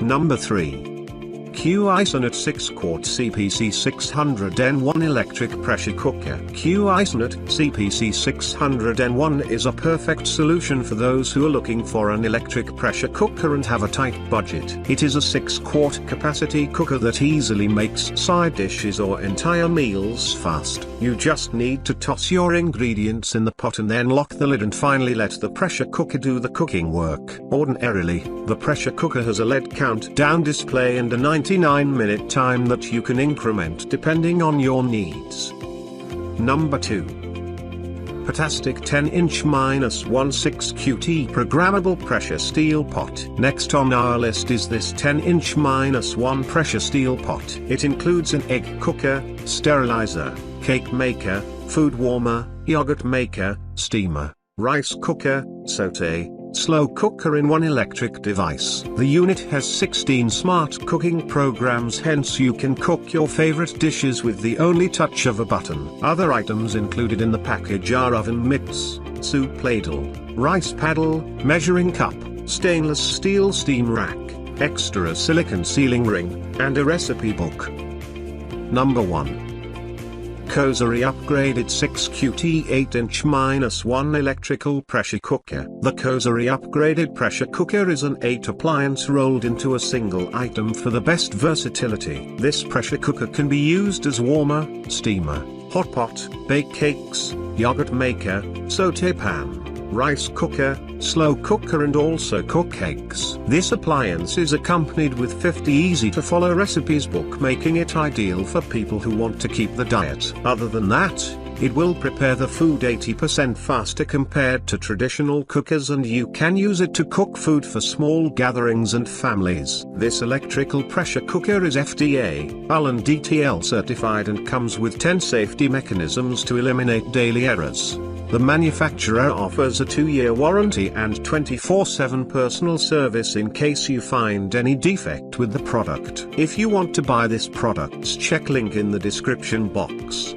Number 3. Cuisinart 6 Quart CPC 600N1 Electric Pressure Cooker. Cuisinart CPC 600N1 is a perfect solution for those who are looking for an electric pressure cooker and have a tight budget. It is a 6-quart capacity cooker that easily makes side dishes or entire meals fast. You just need to toss your ingredients in the pot and then lock the lid and finally let the pressure cooker do the cooking work. Ordinarily, the pressure cooker has a LED countdown display and a 99-minute time that you can increment depending on your needs. Number 2. Patastick 10" -16 QT Programmable Pressure Steel Pot. Next on our list is this 10" -1 pressure steel pot. It includes an egg cooker, sterilizer, cake maker, food warmer, yogurt maker, steamer, rice cooker, sauté, slow cooker in one electric device. The unit has 16 smart cooking programs, hence you can cook your favorite dishes with the only touch of a button. Other items included in the package are oven mitts, soup ladle, rice paddle, measuring cup, stainless steel steam rack, extra silicone sealing ring, and a recipe book. Number 1. Kosar E Upgraded 6 QT 8" -1 Electrical Pressure Cooker. The Kosar E Upgraded Pressure Cooker is an 8 appliance rolled into a single item for the best versatility. This pressure cooker can be used as warmer, steamer, hot pot, bake cakes, yogurt maker, sauté pan, rice cooker, slow cooker and also cook eggs. This appliance is accompanied with 50 easy-to-follow recipes book, making it ideal for people who want to keep the diet. Other than that, it will prepare the food 80% faster compared to traditional cookers, and you can use it to cook food for small gatherings and families. This electrical pressure cooker is FDA, UL and DTL certified and comes with 10 safety mechanisms to eliminate daily errors. The manufacturer offers a 2-year warranty and 24/7 personal service in case you find any defect with the product. If you want to buy this product, check link in the description box.